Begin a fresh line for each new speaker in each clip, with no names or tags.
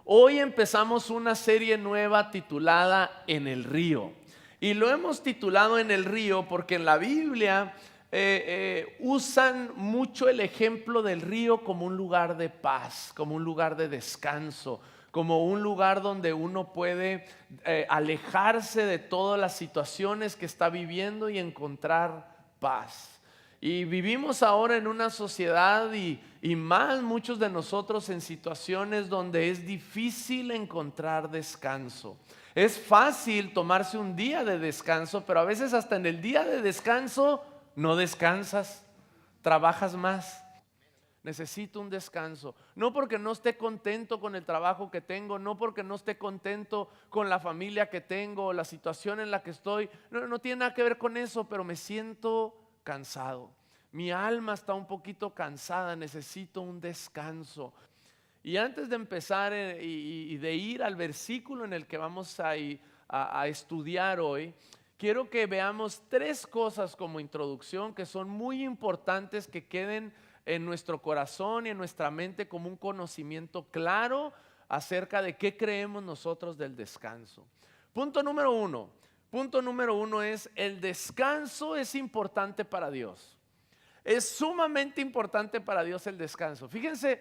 Hoy empezamos una serie nueva titulada En el río. Y lo hemos titulado En el río porque en la Biblia usan mucho el ejemplo del río como un lugar de paz, como un lugar de descanso, como un lugar donde uno puede alejarse de todas las situaciones que está viviendo y encontrar paz. Y vivimos ahora en una sociedad y más muchos de nosotros en situaciones donde es difícil encontrar descanso. Es fácil tomarse un día de descanso, pero a veces hasta en el día de descanso no descansas, trabajas más. Necesito un descanso, no porque no esté contento con el trabajo que tengo, no porque no esté contento con la familia que tengo, la situación en la que estoy, no tiene nada que ver con eso, pero me siento cansado. Mi alma está un poquito cansada, necesito un descanso. Y antes de empezar y de ir al versículo en el que vamos a estudiar hoy, quiero que veamos tres cosas como introducción que son muy importantes que queden en nuestro corazón y en nuestra mente como un conocimiento claro acerca de qué creemos nosotros del descanso. Punto número uno. Punto número uno es: el descanso es importante para Dios. Es sumamente importante para Dios el descanso. Fíjense,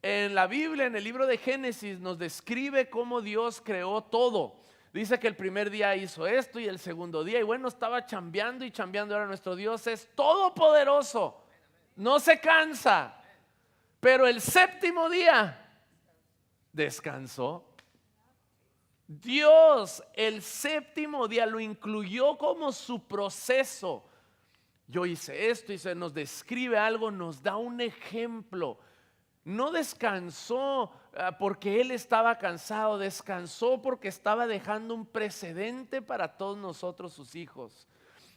en la Biblia, en el libro de Génesis, nos describe cómo Dios creó todo. Dice que el primer día hizo esto y el segundo día, y bueno, estaba chambeando y chambeando. Ahora nuestro Dios es todopoderoso, no se cansa, pero el séptimo día descansó. Dios el séptimo día lo incluyó como su proceso. Yo hice esto y se nos describe algo, nos da un ejemplo. No descansó porque él estaba cansado, descansó porque estaba dejando un precedente para todos nosotros, sus hijos.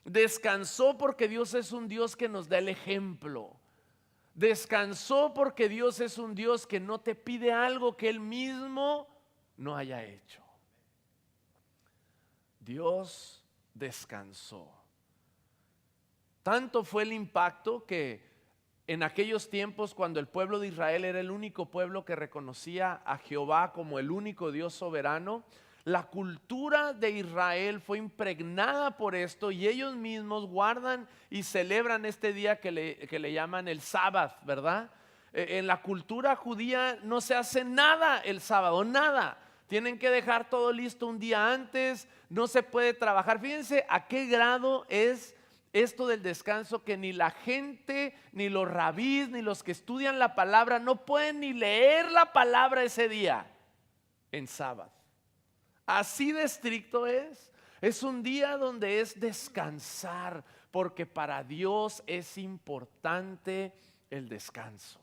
Descansó porque Dios es un Dios que nos da el ejemplo. Descansó porque Dios es un Dios que no te pide algo que él mismo no haya hecho. Dios descansó. Tanto fue el impacto que en aquellos tiempos, cuando el pueblo de Israel era el único pueblo que reconocía a Jehová como el único Dios soberano, la cultura de Israel fue impregnada por esto y ellos mismos guardan y celebran este día que le llaman el sábado, ¿verdad? En la cultura judía no se hace nada el sábado, nada. Tienen que dejar todo listo un día antes, no se puede trabajar. Fíjense a qué grado es esto del descanso, que ni la gente, ni los rabís, ni los que estudian la palabra no pueden ni leer la palabra ese día en sábado. Así de estricto es. Es un día donde es descansar, porque para Dios es importante el descanso.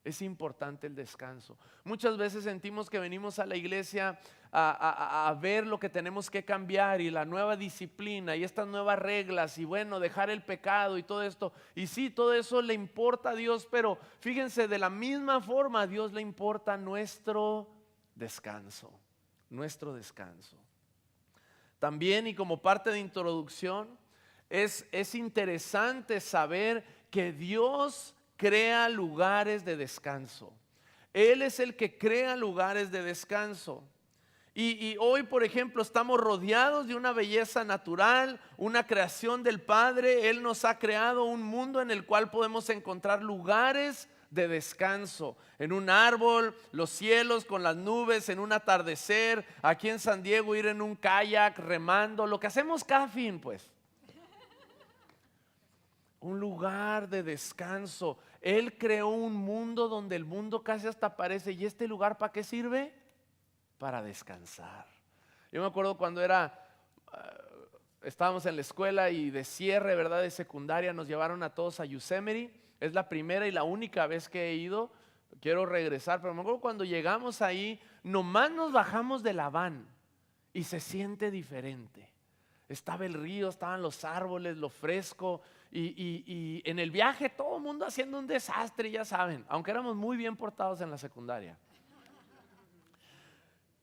Es importante el descanso. Muchas veces sentimos que venimos a la iglesia a ver lo que tenemos que cambiar y la nueva disciplina y estas nuevas reglas y bueno, dejar el pecado y todo esto. Y sí, todo eso le importa a Dios, pero fíjense, de la misma forma a Dios le importa nuestro descanso. Nuestro descanso. También, y como parte de introducción, es interesante saber que Dios crea lugares de descanso. Él es el que crea lugares de descanso. Y hoy, por ejemplo, estamos rodeados de una belleza natural, una creación del Padre. Él nos ha creado un mundo en el cual podemos encontrar lugares de descanso. En un árbol, los cielos con las nubes, en un atardecer, aquí en San Diego ir en un kayak, remando, lo que hacemos cada fin, pues. Un lugar de descanso. Él creó un mundo donde el mundo casi hasta parece. ¿Y este lugar para qué sirve? Para descansar. Yo me acuerdo cuando estábamos en la escuela y de cierre, ¿verdad?, de secundaria, nos llevaron a todos a Yosemite. Es la primera y la única vez que he ido. Quiero regresar, pero me acuerdo cuando llegamos ahí, nomás nos bajamos de la van y se siente diferente. Estaba el río, estaban los árboles, lo fresco. Y en el viaje todo el mundo haciendo un desastre, ya saben, aunque éramos muy bien portados en la secundaria.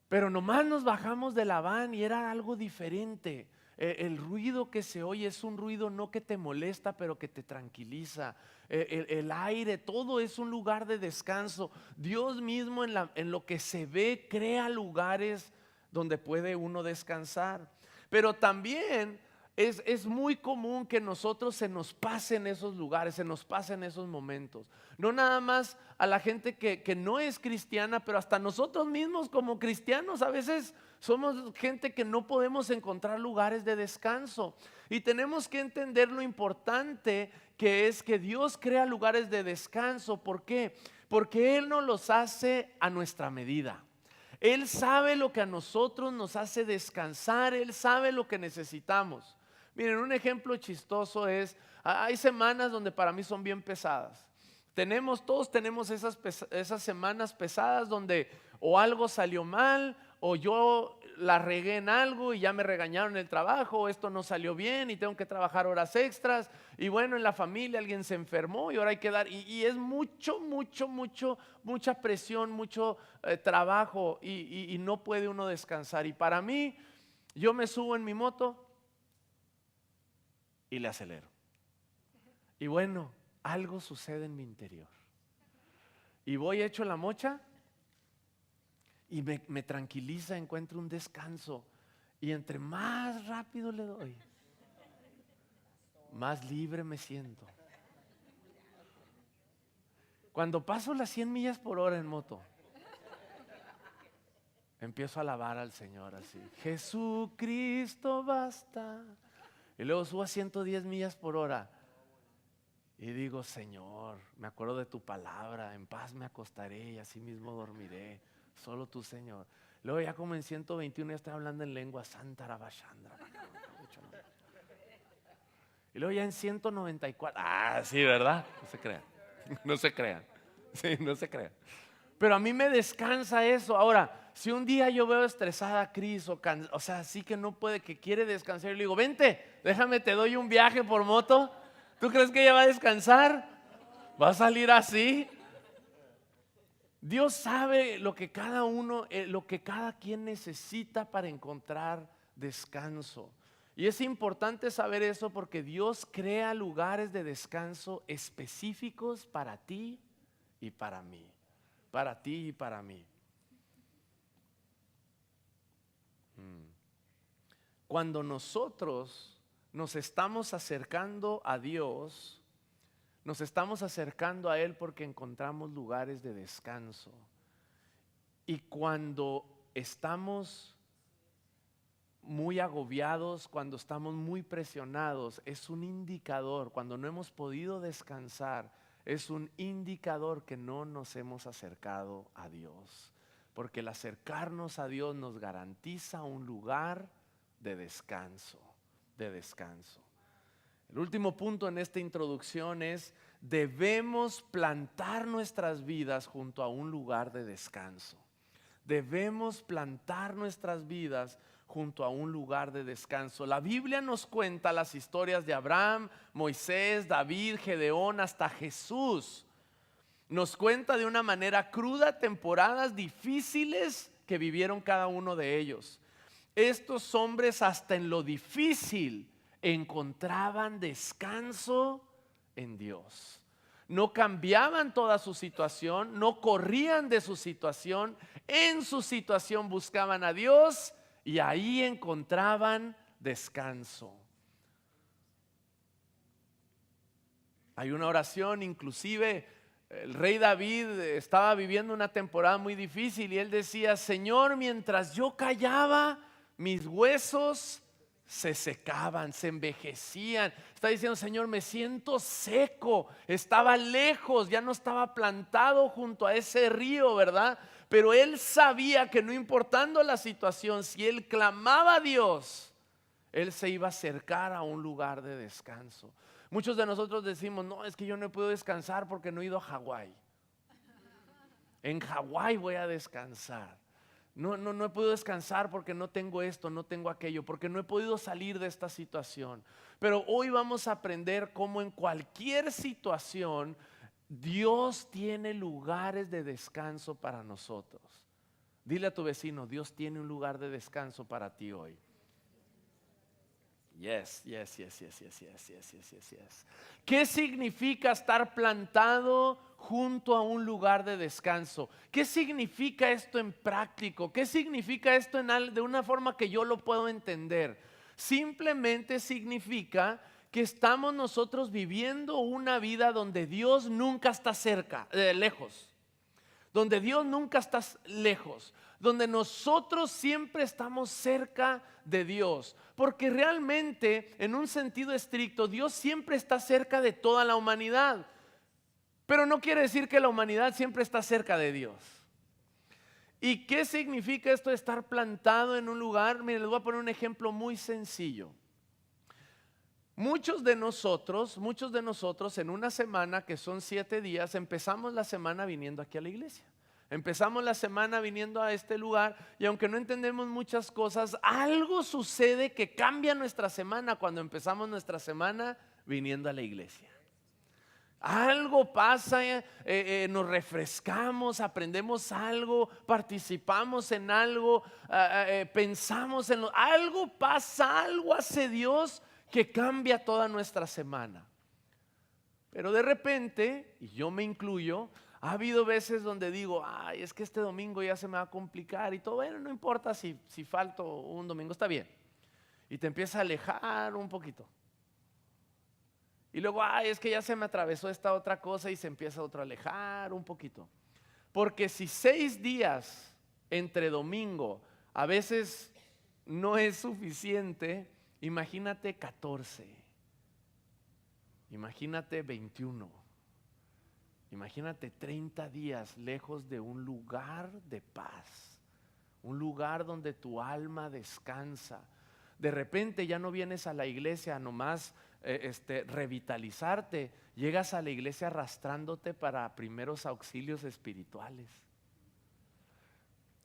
Pero nomás nos bajamos de la van y era algo diferente. El ruido que se oye es un ruido no que te molesta, pero que te tranquiliza. El aire, todo es un lugar de descanso. Dios mismo en lo que se ve crea lugares donde puede uno descansar. Pero también es muy común que nosotros se nos pasen esos lugares, se nos pasen esos momentos. No nada más a la gente que no es cristiana, pero hasta nosotros mismos como cristianos a veces somos gente que no podemos encontrar lugares de descanso. Y tenemos que entender lo importante que es que Dios crea lugares de descanso. ¿Por qué? Porque Él nos los hace a nuestra medida. Él sabe lo que a nosotros nos hace descansar, Él sabe lo que necesitamos. Miren, un ejemplo chistoso es, hay semanas donde para mí son bien pesadas. Todos tenemos esas semanas pesadas donde o algo salió mal, o yo la regué en algo y ya me regañaron en el trabajo, o esto no salió bien y tengo que trabajar horas extras, y bueno, en la familia alguien se enfermó y ahora hay que dar, y es mucha presión, mucho trabajo, y no puede uno descansar. Y para mí, yo me subo en mi moto y le acelero. Y bueno, algo sucede en mi interior. Y voy hecho la mocha y me tranquiliza, encuentro un descanso. Y entre más rápido le doy, más libre me siento. Cuando paso las 100 millas por hora en moto, empiezo a alabar al Señor así: Jesucristo basta. Y luego subo a 110 millas por hora y digo: Señor, me acuerdo de tu palabra, en paz me acostaré y así mismo dormiré, solo tú, Señor. Luego ya como en 121 ya estoy hablando en lengua santa, rabashandra. Y luego ya en 194, sí, ¿verdad? No se crean, no se crean, sí, no se crean. Pero a mí me descansa eso. Ahora, si un día yo veo estresada a Cris, o sea, así que no puede, que quiere descansar, y le digo: vente, déjame, te doy un viaje por moto. ¿Tú crees que ella va a descansar? ¿Va a salir así? Dios sabe lo que cada uno, lo que cada quien necesita para encontrar descanso. Y es importante saber eso porque Dios crea lugares de descanso específicos para ti y para mí. Para ti y para mí. Cuando nosotros nos estamos acercando a Dios, nos estamos acercando a Él porque encontramos lugares de descanso. Y cuando estamos muy agobiados, cuando estamos muy presionados, es un indicador. Cuando no hemos podido descansar, es un indicador que no nos hemos acercado a Dios. Porque el acercarnos a Dios nos garantiza un lugar de descanso, de descanso. El último punto en esta introducción es: debemos plantar nuestras vidas junto a un lugar de descanso. Debemos plantar nuestras vidas junto a un lugar de descanso. La Biblia nos cuenta las historias de Abraham, Moisés, David, Gedeón, hasta Jesús. Nos cuenta de una manera cruda temporadas difíciles que vivieron cada uno de ellos. Estos hombres, hasta en lo difícil, encontraban descanso en Dios. No cambiaban toda su situación, no corrían de su situación. En su situación buscaban a Dios y ahí encontraban descanso. Hay una oración, inclusive el rey David estaba viviendo una temporada muy difícil y él decía: Señor, mientras yo callaba, mis huesos se secaban, se envejecían. Está diciendo: Señor, me siento seco. Estaba lejos, ya no estaba plantado junto a ese río, ¿verdad? Pero él sabía que no importando la situación, si él clamaba a Dios, él se iba a acercar a un lugar de descanso. Muchos de nosotros decimos: no, es que yo no puedo descansar porque no he ido a Hawái. En Hawái voy a descansar. No he podido descansar porque no tengo esto, no tengo aquello, porque no he podido salir de esta situación. Pero hoy vamos a aprender cómo en cualquier situación Dios tiene lugares de descanso para nosotros. Dile a tu vecino: Dios tiene un lugar de descanso para ti hoy. Yes, yes, yes, yes, yes, yes, yes, yes, yes, yes. ¿Qué significa estar plantado junto a un lugar de descanso? ¿Qué significa esto en práctico? ¿Qué significa esto de una forma que yo lo puedo entender? Simplemente significa que estamos nosotros viviendo una vida donde Dios nunca está cerca, lejos. Donde Dios nunca está lejos, donde nosotros siempre estamos cerca de Dios, porque realmente en un sentido estricto Dios siempre está cerca de toda la humanidad, pero no quiere decir que la humanidad siempre está cerca de Dios. ¿Y qué significa esto de estar plantado en un lugar? Miren, les voy a poner un ejemplo muy sencillo. Muchos de nosotros en una semana que son 7 días, empezamos la semana viniendo aquí a la iglesia. Empezamos la semana viniendo a este lugar y aunque no entendemos muchas cosas, algo sucede que cambia nuestra semana cuando empezamos nuestra semana viniendo a la iglesia. Algo pasa, nos refrescamos, aprendemos algo, participamos en algo, pensamos en algo pasa, algo hace Dios que cambia toda nuestra semana. Pero de repente, y yo me incluyo, ha habido veces donde digo, ay, es que este domingo ya se me va a complicar y todo, bueno, no importa si falto un domingo, está bien. Y te empieza a alejar un poquito. Y luego, ay, es que ya se me atravesó esta otra cosa y se empieza otro a alejar un poquito. Porque si 6 días entre domingo a veces no es suficiente, imagínate 14, imagínate 21, imagínate 30 días lejos de un lugar de paz, un lugar donde tu alma descansa. De repente ya no vienes a la iglesia nomás revitalizarte, llegas a la iglesia arrastrándote para primeros auxilios espirituales.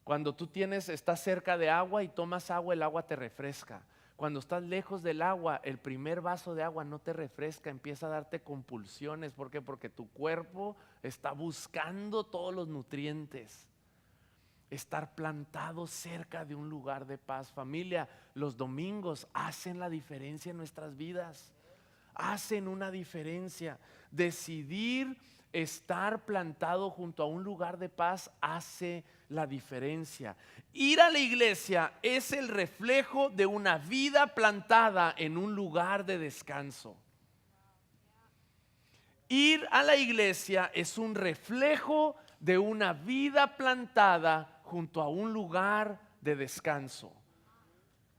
Cuando tú estás cerca de agua y tomas agua, el agua te refresca. Cuando estás lejos del agua, el primer vaso de agua no te refresca, empieza a darte compulsiones. ¿Por qué? Porque tu cuerpo está buscando todos los nutrientes. Estar plantado cerca de un lugar de paz. Familia, los domingos hacen la diferencia en nuestras vidas. Hacen una diferencia. Decidir estar plantado junto a un lugar de paz hace la diferencia. Ir a la iglesia es el reflejo de una vida plantada en un lugar de descanso. Ir a la iglesia es un reflejo de una vida plantada junto a un lugar de descanso.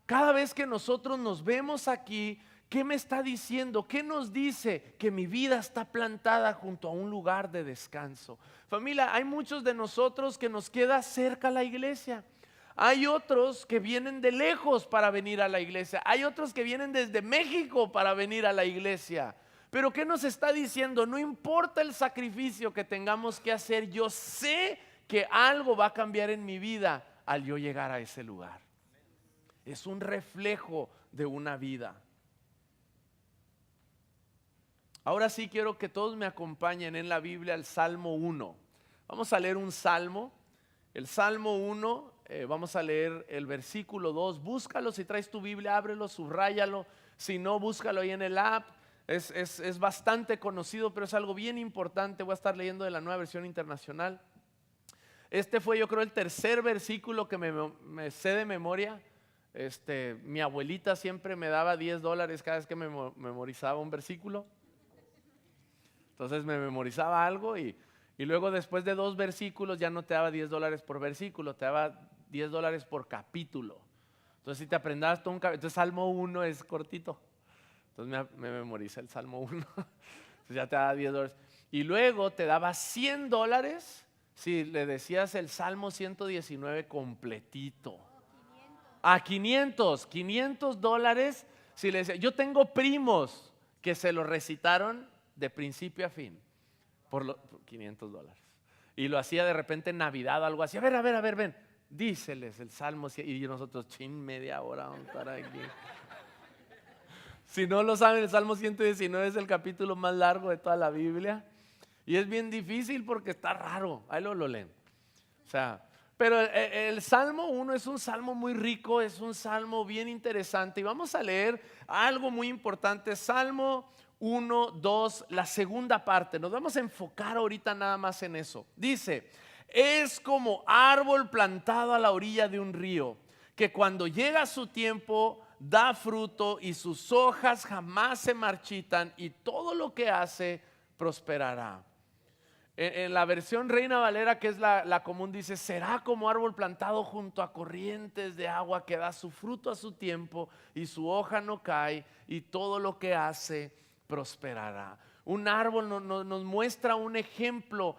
Cada vez que nosotros nos vemos aquí, ¿qué me está diciendo? ¿Qué nos dice? Que mi vida está plantada junto a un lugar de descanso. Familia, hay muchos de nosotros que nos queda cerca la iglesia. Hay otros que vienen de lejos para venir a la iglesia. Hay otros que vienen desde México para venir a la iglesia. Pero ¿qué nos está diciendo? No importa el sacrificio que tengamos que hacer, yo sé que algo va a cambiar en mi vida al yo llegar a ese lugar. Es un reflejo de una vida. Ahora sí quiero que todos me acompañen en la Biblia al Salmo 1. Vamos a leer un salmo. El Salmo 1, vamos a leer el versículo 2. Búscalo, si traes tu Biblia, ábrelo, subráyalo. Si no, búscalo ahí en el app. Es bastante conocido, pero es algo bien importante. Voy a estar leyendo de la Nueva Versión Internacional. Este fue, yo creo, el tercer versículo que me sé de memoria. Mi abuelita siempre me daba $10 cada vez que me memorizaba un versículo. Entonces me memorizaba algo y luego después de 2 versículos ya no te daba $10 por versículo, te daba $10 por capítulo. Entonces si te aprendabas todo un capítulo, entonces Salmo 1 es cortito. Entonces me memoricé el Salmo 1, entonces ya te daba $10. Y luego te daba $100 si le decías el Salmo 119 completito. A $500 si le decías. Yo tengo primos que se lo recitaron de principio a fin por $500. Y lo hacía de repente en Navidad o algo así. A ver, ven. Díceles el Salmo y nosotros, media hora vamos a estar aquí. Si no lo saben, el Salmo 119 es el capítulo más largo de toda la Biblia. Y es bien difícil porque está raro. Ahí lo leen. O sea, Pero el Salmo 1 es un salmo muy rico, es un salmo bien interesante. Y vamos a leer algo muy importante. Salmo 1, 2, la segunda parte. Nos vamos a enfocar ahorita nada más en eso. Dice, es como árbol plantado a la orilla de un río, que cuando llega su tiempo da fruto y sus hojas jamás se marchitan y todo lo que hace prosperará. En la versión Reina Valera, que es la común, dice, será como árbol plantado junto a corrientes de agua que da su fruto a su tiempo y su hoja no cae y todo lo que hace prosperará. Un árbol nos muestra un ejemplo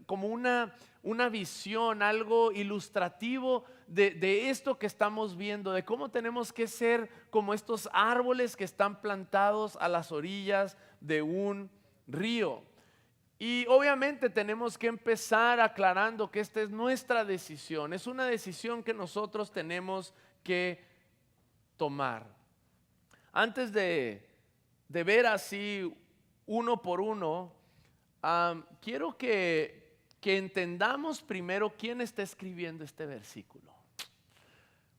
como una visión, algo ilustrativo de esto que estamos viendo, de cómo tenemos que ser como estos árboles que están plantados a las orillas de un río. Y obviamente tenemos que empezar aclarando que esta es nuestra decisión, es una decisión que nosotros tenemos que tomar. Antes de ver así uno por uno, quiero que entendamos primero quién está escribiendo este versículo.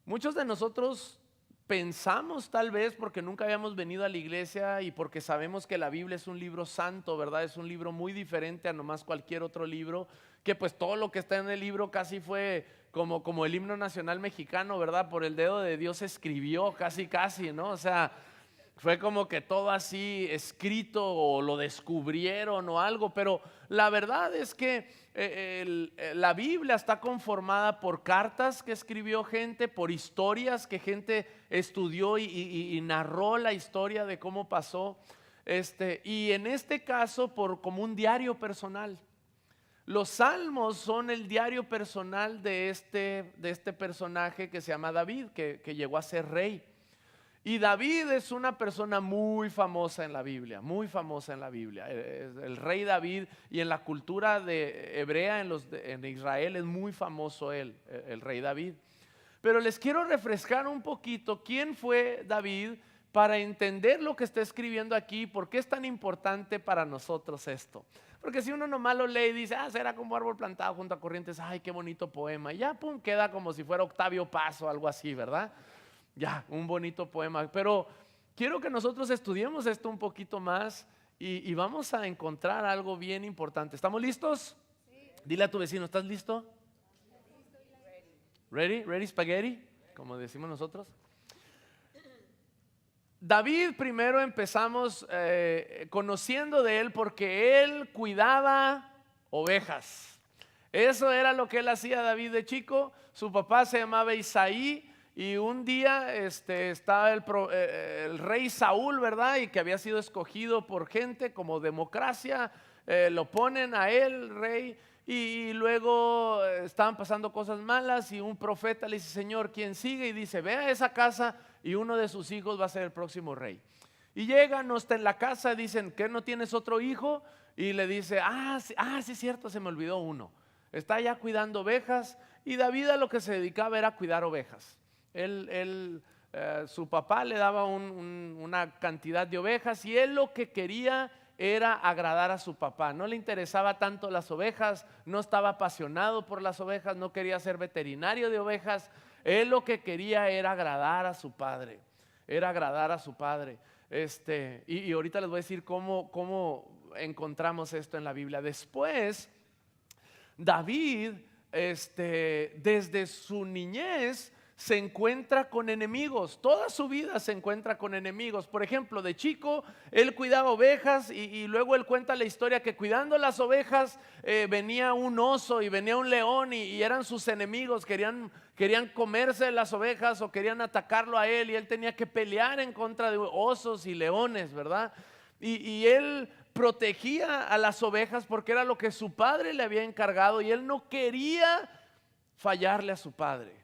Muchos de nosotros pensamos, tal vez porque nunca habíamos venido a la iglesia y porque sabemos que la Biblia es un libro santo, ¿verdad? Es un libro muy diferente a nomás cualquier otro libro, que pues todo lo que está en el libro casi fue como el himno nacional mexicano, ¿verdad? Por el dedo de Dios escribió, casi, ¿no? O sea, fue como que todo así escrito o lo descubrieron o algo, pero la verdad es que la Biblia está conformada por cartas que escribió gente, por historias que gente estudió y narró la historia de cómo pasó, y en este caso como un diario personal. Los salmos son el diario personal de este personaje que se llama David, que llegó a ser rey. Y David es una persona muy famosa en la Biblia, muy famosa en la Biblia. El rey David, y en la cultura hebrea en Israel es muy famoso el rey David. Pero les quiero refrescar un poquito quién fue David para entender lo que está escribiendo aquí, por qué es tan importante para nosotros esto. Porque si uno nomás lo lee y dice, será como árbol plantado junto a corrientes, ay, qué bonito poema, y ya pum, queda como si fuera Octavio Paz o algo así, ¿verdad? Ya, un bonito poema, pero quiero que nosotros estudiemos esto un poquito más y vamos a encontrar algo bien importante. ¿Estamos listos? Sí. Dile a tu vecino, ¿estás listo? Ready? Ready spaghetti, como decimos nosotros. David, primero empezamos conociendo de él porque él cuidaba ovejas. Eso era lo que él hacía, David, de chico. Su papá se llamaba Isaí. Y un día estaba el rey Saúl, ¿verdad? Y que había sido escogido por gente como democracia, lo ponen a él, rey, y luego estaban pasando cosas malas y un profeta le dice, Señor, ¿quién sigue? Y dice, ve a esa casa y uno de sus hijos va a ser el próximo rey. Y llega, no está en la casa, dicen, ¿qué, no tienes otro hijo? Y le dice, sí, sí es cierto, se me olvidó uno. Está allá cuidando ovejas y David a lo que se dedicaba era cuidar ovejas. Su papá le daba una cantidad de ovejas y él lo que quería era agradar a su papá. No le interesaba tanto las ovejas, no estaba apasionado por las ovejas, no quería ser veterinario de ovejas. Él lo que quería era agradar a su padre, era agradar a su padre. Y ahorita les voy a decir cómo encontramos esto en la Biblia. Después, David, desde su niñez, se encuentra con enemigos, toda su vida se encuentra con enemigos. Por ejemplo, de chico él cuidaba ovejas y luego él cuenta la historia que cuidando las ovejas venía un oso y venía un león y eran sus enemigos, querían comerse las ovejas o querían atacarlo a él y él tenía que pelear en contra de osos y leones, ¿verdad? Y él protegía a las ovejas porque era lo que su padre le había encargado y él no quería fallarle a su padre.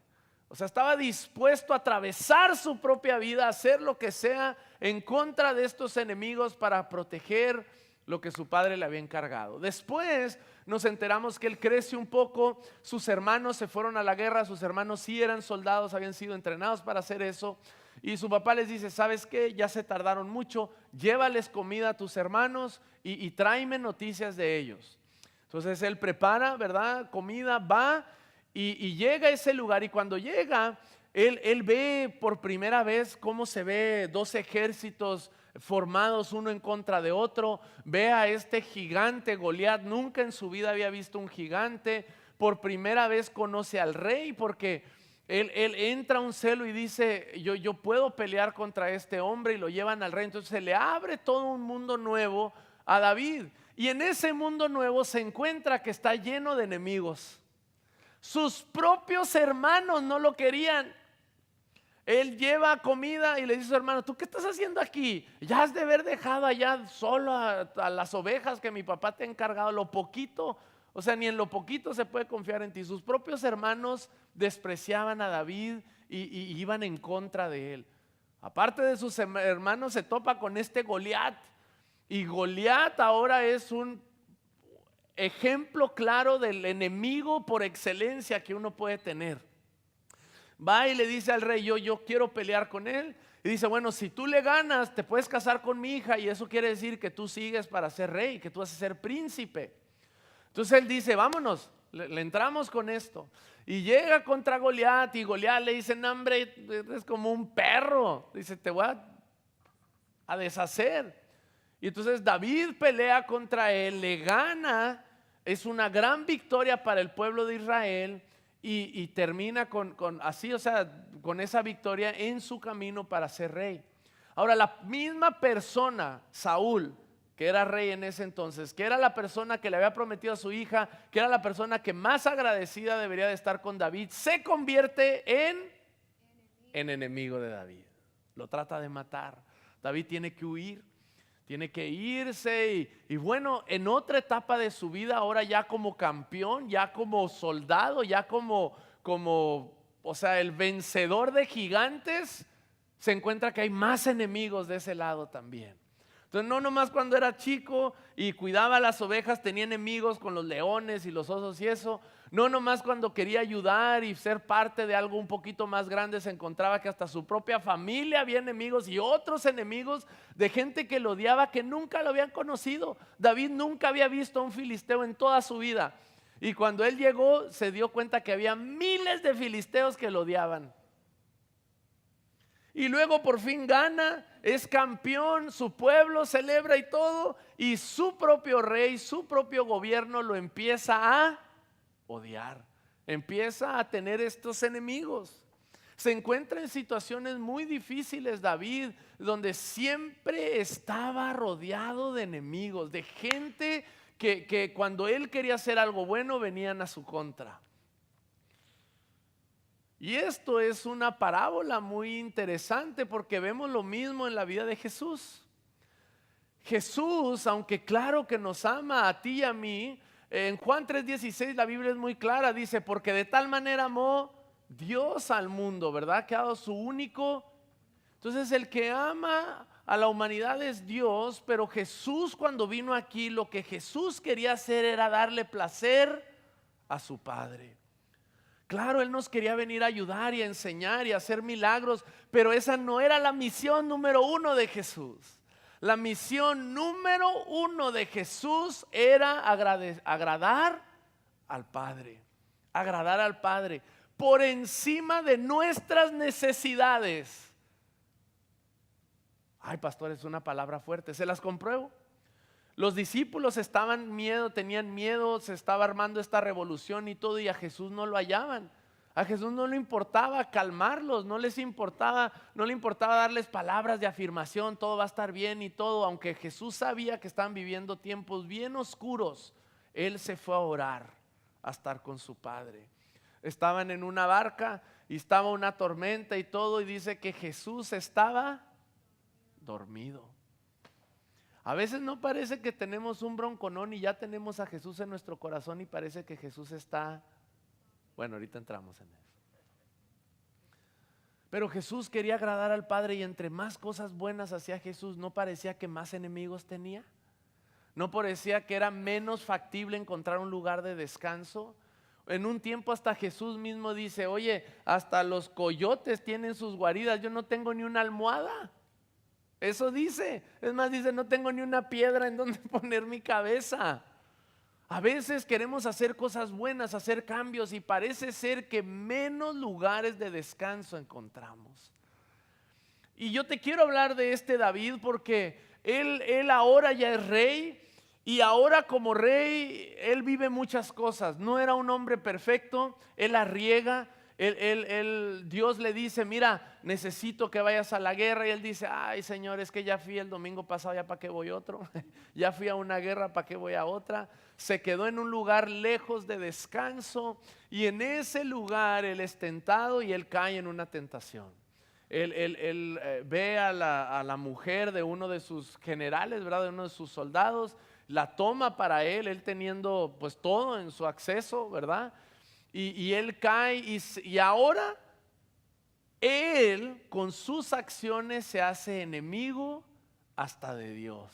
O sea, estaba dispuesto a atravesar su propia vida, a hacer lo que sea en contra de estos enemigos para proteger lo que su padre le había encargado. Después nos enteramos que él crece un poco, sus hermanos se fueron a la guerra, sus hermanos sí eran soldados, habían sido entrenados para hacer eso. Y su papá les dice, ¿sabes qué? Ya se tardaron mucho, llévales comida a tus hermanos y tráeme noticias de ellos. Entonces él prepara, ¿verdad?, comida, va y llega a ese lugar. Y cuando llega, él ve por primera vez cómo se ve dos ejércitos formados uno en contra de otro. Ve a este gigante Goliat, nunca en su vida había visto un gigante. Por primera vez conoce al rey, porque él entra a un celo y dice, yo puedo pelear contra este hombre, y lo llevan al rey. Entonces se le abre todo un mundo nuevo a David, y en ese mundo nuevo se encuentra que está lleno de enemigos. Sus propios hermanos no lo querían. Él lleva comida y le dice a su hermano, ¿tú qué estás haciendo aquí? Ya has de haber dejado allá solo a las ovejas que mi papá te ha encargado. Lo poquito, o sea, ni en lo poquito se puede confiar en ti. Sus propios hermanos despreciaban a David y iban en contra de él. Aparte de sus hermanos, se topa con este Goliat. Y Goliat ahora es un ejemplo claro del enemigo por excelencia que uno puede tener. Va y le dice al rey, yo quiero pelear con él. Y dice, bueno, si tú le ganas, te puedes casar con mi hija, y eso quiere decir que tú sigues para ser rey, que tú vas a ser príncipe. Entonces él dice, vámonos, le entramos con esto. Y llega contra Goliat, y Goliat le dice, no, hombre, es como un perro. Dice, te voy a deshacer. Y entonces David pelea contra él, le gana. Es una gran victoria para el pueblo de Israel. Y termina con así, o sea, con esa victoria en su camino para ser rey. Ahora, la misma persona, Saúl, que era rey en ese entonces, que era la persona que le había prometido a su hija, que era la persona que más agradecida debería de estar con David, se convierte en enemigo de David. Lo trata de matar. David tiene que huir. Tiene que irse y bueno, en otra etapa de su vida, ahora ya como campeón, ya como soldado, ya como, o sea, el vencedor de gigantes, se encuentra que hay más enemigos de ese lado también. Entonces no nomás cuando era chico y cuidaba las ovejas tenía enemigos con los leones y los osos y eso. No nomás cuando quería ayudar y ser parte de algo un poquito más grande se encontraba que hasta su propia familia había enemigos y otros enemigos de gente que lo odiaba, que nunca lo habían conocido. David nunca había visto a un filisteo en toda su vida. Y cuando él llegó se dio cuenta que había miles de filisteos que lo odiaban. Y luego por fin gana, es campeón, su pueblo celebra y todo, y su propio rey, su propio gobierno lo empieza a odiar, empieza a tener estos enemigos. Se encuentra en situaciones muy difíciles David, donde siempre estaba rodeado de enemigos, de gente que cuando él quería hacer algo bueno venían a su contra. Y esto es una parábola muy interesante porque vemos lo mismo en la vida de Jesús. Jesús, aunque claro que nos ama a ti y a mí, en Juan 3:16 la Biblia es muy clara, dice, porque de tal manera amó Dios al mundo, ¿verdad? Que ha dado su único. Entonces el que ama a la humanidad es Dios, pero Jesús cuando vino aquí, lo que Jesús quería hacer era darle placer a su Padre. Claro, Él nos quería venir a ayudar y a enseñar y a hacer milagros, pero esa no era la misión número uno de Jesús. La misión número uno de Jesús era agradar al Padre. Agradar al Padre por encima de nuestras necesidades. Ay, pastor, es una palabra fuerte, se las compruebo. Los discípulos tenían miedo, se estaba armando esta revolución y todo, y a Jesús no lo hallaban. A Jesús no le importaba calmarlos, no le importaba darles palabras de afirmación, todo va a estar bien y todo. Aunque Jesús sabía que estaban viviendo tiempos bien oscuros, Él se fue a orar, a estar con su Padre. Estaban en una barca y estaba una tormenta y todo, y dice que Jesús estaba dormido. A veces no parece que tenemos un bronconón y ya tenemos a Jesús en nuestro corazón y parece que Jesús está, bueno, ahorita entramos en eso. Pero Jesús quería agradar al Padre y entre más cosas buenas hacía Jesús, ¿no parecía que más enemigos tenía? ¿No parecía que era menos factible encontrar un lugar de descanso? En un tiempo hasta Jesús mismo dice, oye, hasta los coyotes tienen sus guaridas, yo no tengo ni una almohada. Eso dice, es más, dice, no tengo ni una piedra en donde poner mi cabeza. A veces queremos hacer cosas buenas, hacer cambios y parece ser que menos lugares de descanso encontramos. Y yo te quiero hablar de este David porque él ahora ya es rey y ahora como rey él vive muchas cosas. No era un hombre perfecto, él la riega. Dios le dice, mira, necesito que vayas a la guerra. Y él dice, ay Señor, es que ya fui el domingo pasado, ya para qué voy otro. Ya fui a una guerra, para qué voy a otra. Se quedó en un lugar lejos de descanso y en ese lugar él es tentado y él cae en una tentación. Él ve a la mujer de uno de sus generales, ¿verdad? De uno de sus soldados, la toma para él teniendo pues todo en su acceso, ¿verdad? Y él cae y ahora él con sus acciones se hace enemigo hasta de Dios.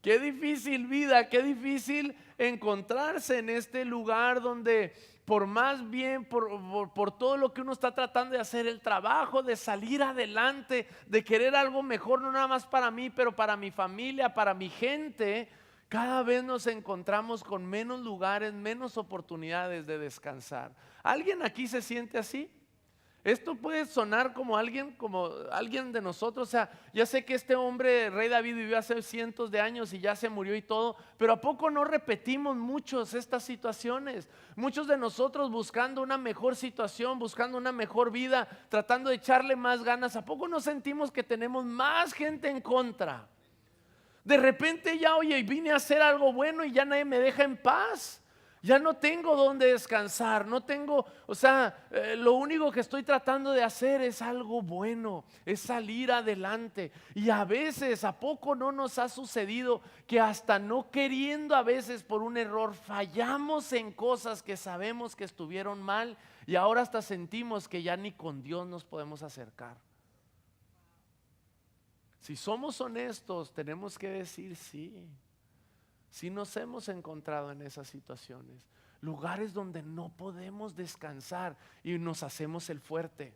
Qué difícil vida, qué difícil encontrarse en este lugar donde por más bien, por todo lo que uno está tratando de hacer, el trabajo de salir adelante, de querer algo mejor, no nada más para mí, pero para mi familia, para mi gente, cada vez nos encontramos con menos lugares, menos oportunidades de descansar. ¿Alguien aquí se siente así? Esto puede sonar como alguien de nosotros. O sea, ya sé que este hombre, Rey David, vivió hace cientos de años y ya se murió y todo, pero ¿a poco no repetimos muchos estas situaciones? Muchos de nosotros buscando una mejor situación, buscando una mejor vida, tratando de echarle más ganas. ¿A poco no sentimos que tenemos más gente en contra? De repente ya, oye, vine a hacer algo bueno y ya nadie me deja en paz. Ya no tengo dónde descansar, no tengo, lo único que estoy tratando de hacer es algo bueno, es salir adelante. Y a veces, ¿a poco no nos ha sucedido que hasta no queriendo a veces por un error fallamos en cosas que sabemos que estuvieron mal y ahora hasta sentimos que ya ni con Dios nos podemos acercar? Si somos honestos, tenemos que decir sí. Si nos hemos encontrado en esas situaciones, lugares donde no podemos descansar y nos hacemos el fuerte.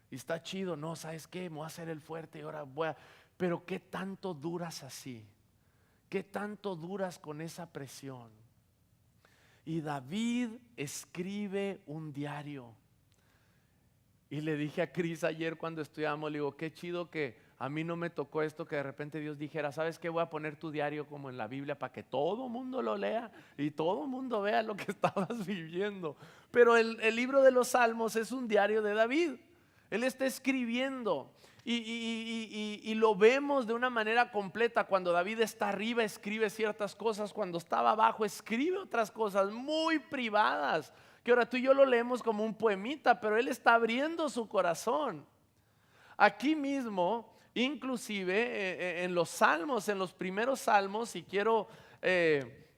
Y está chido, no, ¿sabes qué? Me voy a hacer el fuerte y ahora Pero ¿qué tanto duras así? ¿Qué tanto duras con esa presión? Y David escribe un diario. Y le dije a Cris ayer cuando estudiamos, le digo, qué chido que a mí no me tocó esto, que de repente Dios dijera, ¿sabes qué? Voy a poner tu diario como en la Biblia para que todo mundo lo lea y todo mundo vea lo que estabas viviendo. Pero el libro de los Salmos es un diario de David. Él está escribiendo y lo vemos de una manera completa. Cuando David está arriba escribe ciertas cosas, cuando estaba abajo escribe otras cosas muy privadas, que ahora tú y yo lo leemos como un poemita, pero él está abriendo su corazón. Aquí mismo, inclusive en los salmos, en los primeros salmos, y quiero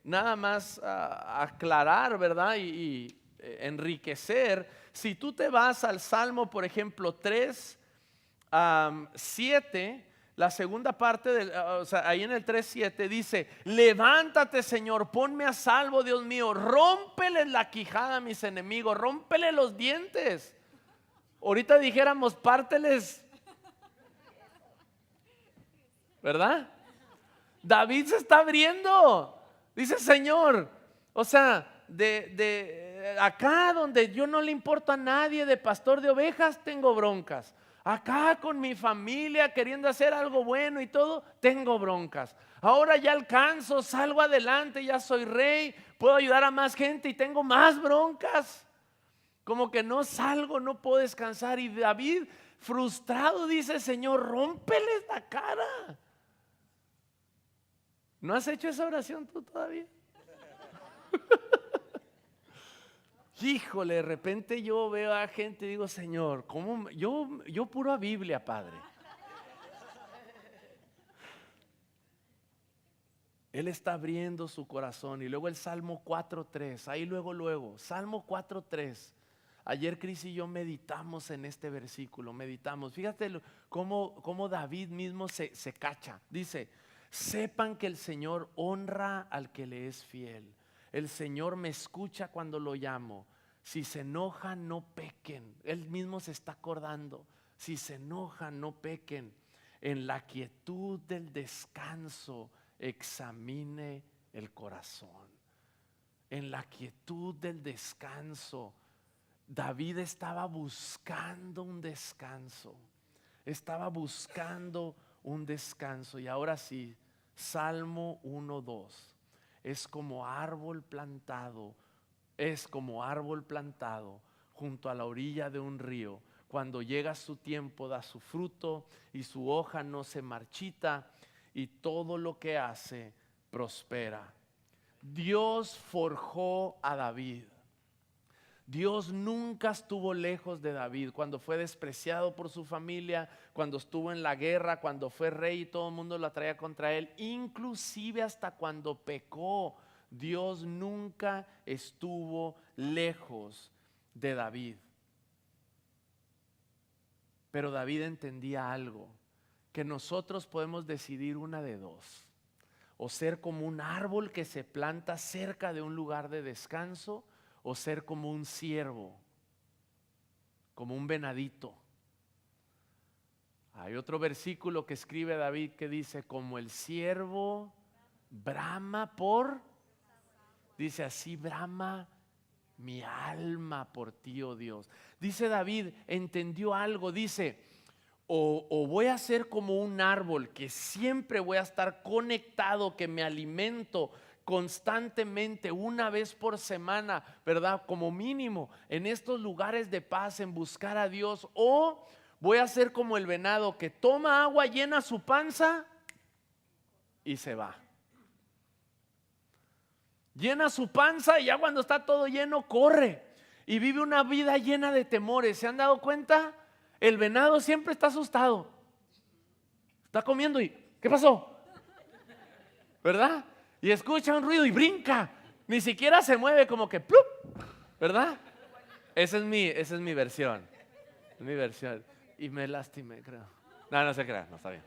nada más aclarar, ¿verdad? Y enriquecer. Si tú te vas al Salmo, por ejemplo, 3, 7, la segunda parte, ahí en el 3:7 dice, levántate Señor, ponme a salvo Dios mío, rómpeles la quijada a mis enemigos, rómpeles los dientes. Ahorita dijéramos, párteles, ¿verdad? David se está abriendo. Dice, Señor, de acá donde yo no le importo a nadie, de pastor de ovejas, tengo broncas. Acá con mi familia queriendo hacer algo bueno y todo, tengo broncas. Ahora ya alcanzo, salgo adelante, ya soy rey, puedo ayudar a más gente y tengo más broncas. Como que no salgo, no puedo descansar. Y David, frustrado, dice, Señor, rómpeles la cara. ¿No has hecho esa oración tú todavía? Híjole, de repente yo veo a gente y digo, Señor, ¿cómo? Yo puro a Biblia, Padre. Él está abriendo su corazón. Y luego el Salmo 4:3, ahí luego, Salmo 4:3. Ayer Cris y yo meditamos en este versículo, meditamos. Fíjate cómo David mismo se cacha. Dice, sepan que el Señor honra al que le es fiel. El Señor me escucha cuando lo llamo. Si se enoja, no pequen. Él mismo se está acordando. Si se enoja, no pequen. En la quietud del descanso, examine el corazón. En la quietud del descanso, David estaba buscando un descanso. Estaba buscando un descanso. Y ahora sí, Salmo 1:2. Es como árbol plantado junto a la orilla de un río. Cuando llega su tiempo da su fruto y su hoja no se marchita y todo lo que hace prospera. Dios forjó a David. Dios nunca estuvo lejos de David. Cuando fue despreciado por su familia, cuando estuvo en la guerra, cuando fue rey y todo el mundo la traía contra él, inclusive hasta cuando pecó, Dios nunca estuvo lejos de David. Pero David entendía algo, que nosotros podemos decidir una de dos: o ser como un árbol que se planta cerca de un lugar de descanso, o ser como un ciervo, como un venadito. Hay otro versículo que escribe David que dice: como el ciervo brama por, dice así, brama mi alma por ti, oh Dios. Dice David, entendió algo, dice: o voy a ser como un árbol que siempre voy a estar conectado, que me alimento constantemente, una vez por semana, ¿verdad? Como mínimo, en estos lugares de paz, en buscar a Dios. O voy a ser como el venado que toma agua, llena su panza y se va. Llena su panza y ya cuando está todo lleno corre y vive una vida llena de temores. ¿Se han dado cuenta? El venado siempre está asustado. Está comiendo y ¿qué pasó? ¿Verdad? Y escucha un ruido y brinca. Ni siquiera se mueve, como que ¡plup! ¿Verdad? Esa es mi versión. Es mi versión. Y me lastimé, creo. No se crea, no está bien.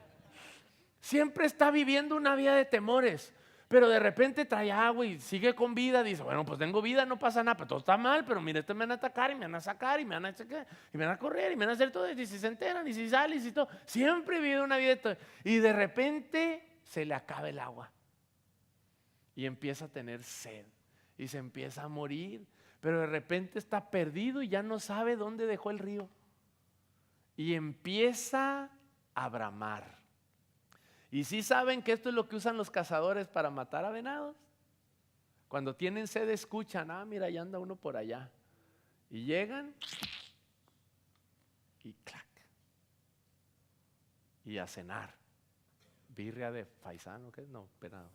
Siempre está viviendo una vida de temores. Pero de repente trae agua y sigue con vida. Dice, bueno, pues tengo vida, no pasa nada. Pero todo está mal, pero mire, me van a atacar y me van a sacar y me van a chequear y me van a correr y me van a hacer todo. Y si se enteran y si salen y todo. Siempre vive una vida de todo. Y de repente se le acaba el agua. Y empieza a tener sed. Y se empieza a morir. Pero de repente está perdido y ya no sabe dónde dejó el río. Y empieza a bramar. ¿Y sí saben que esto es lo que usan los cazadores para matar a venados? Cuando tienen sed escuchan, mira, ya anda uno por allá. Y llegan y clac. Y a cenar. Birria de faisán, ¿qué? No, venado,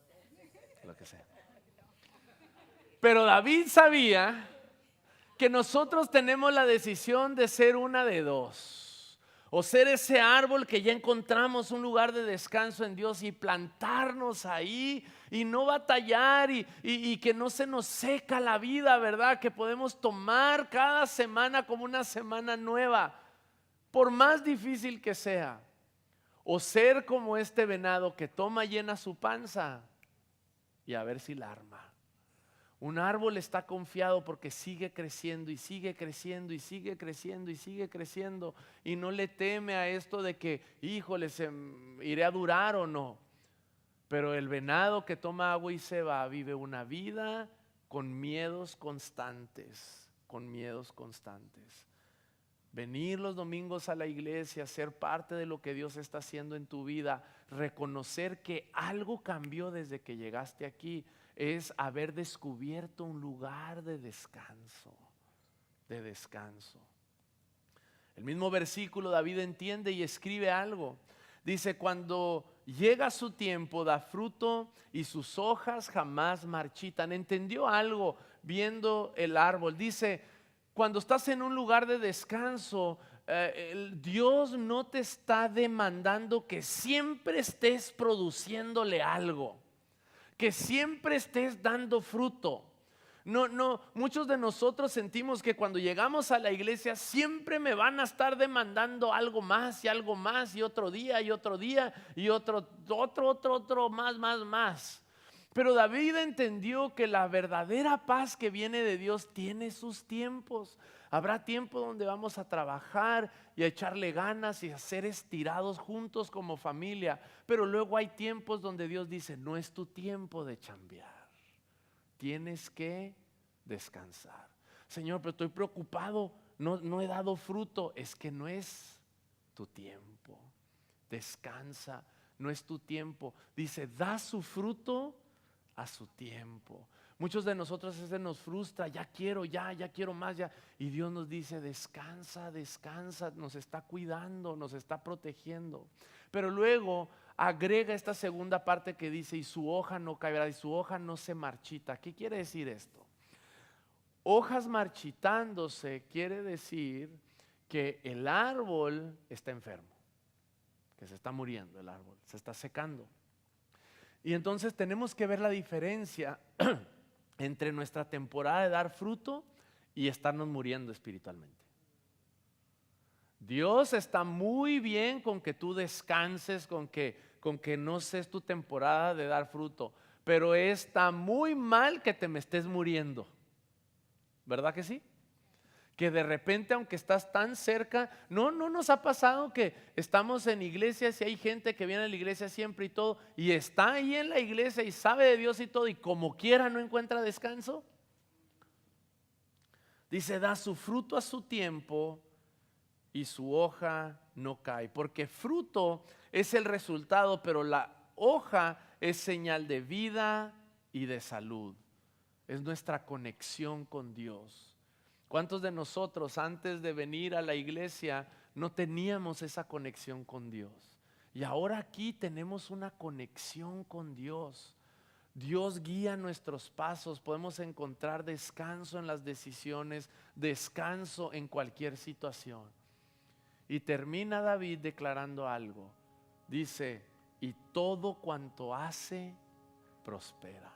lo que sea. Pero David sabía que nosotros tenemos la decisión de ser una de dos. O ser ese árbol que ya encontramos un lugar de descanso en Dios y plantarnos ahí y no batallar y que no se nos seca la vida, ¿verdad? Que podemos tomar cada semana como una semana nueva, por más difícil que sea. O ser como este venado que toma, llena su panza y a ver si la arma. Un árbol está confiado porque sigue creciendo y sigue creciendo y sigue creciendo y sigue creciendo y no le teme a esto de que, híjole, iré a durar o no. Pero el venado que toma agua y se va vive una vida con miedos constantes, con miedos constantes. Venir los domingos a la iglesia, ser parte de lo que Dios está haciendo en tu vida, reconocer que algo cambió desde que llegaste aquí, es haber descubierto un lugar de descanso, de descanso. El mismo versículo David entiende y escribe algo. Dice, cuando llega su tiempo da fruto y sus hojas jamás marchitan. Entendió algo viendo el árbol. Dice, cuando estás en un lugar de descanso, Dios no te está demandando que siempre estés produciéndole algo, que siempre estés dando fruto. No, muchos de nosotros sentimos que cuando llegamos a la iglesia siempre me van a estar demandando algo más y algo más y otro día y otro día y otro más. Pero David entendió que la verdadera paz que viene de Dios tiene sus tiempos. Habrá tiempo donde vamos a trabajar y a echarle ganas y a ser estirados juntos como familia. Pero luego hay tiempos donde Dios dice, no es tu tiempo de chambear. tienes que descansar. Señor, pero estoy preocupado, no he dado fruto. Es que no es tu tiempo. Descansa, no es tu tiempo. Dice, da su fruto a su tiempo. Muchos de nosotros se nos frustra, ya quiero más, ya. Y Dios nos dice, descansa, descansa, nos está cuidando, nos está protegiendo. Pero luego agrega esta segunda parte que dice, y su hoja no caerá, y su hoja no se marchita. ¿Qué quiere decir esto? Hojas marchitándose quiere decir que el árbol está enfermo, que se está muriendo el árbol, se está secando. Y entonces tenemos que ver la diferencia entre nuestra temporada de dar fruto y estarnos muriendo espiritualmente. Dios está muy bien con que tú descanses, con que no es tu temporada de dar fruto, pero está muy mal que te me estés muriendo. ¿Verdad que sí? Que de repente, aunque estás tan cerca, no nos ha pasado que estamos en iglesias y hay gente que viene a la iglesia siempre y todo, y está ahí en la iglesia y sabe de Dios y todo, y como quiera no encuentra descanso. Dice, da su fruto a su tiempo y su hoja no cae, porque fruto es el resultado, pero la hoja es señal de vida y de salud. Es nuestra conexión con Dios. ¿Cuántos de nosotros antes de venir a la iglesia no teníamos esa conexión con Dios? Y ahora aquí tenemos una conexión con Dios. Dios guía nuestros pasos, podemos encontrar descanso en las decisiones, descanso en cualquier situación. Y termina David declarando algo. Dice, y todo cuanto hace, prospera.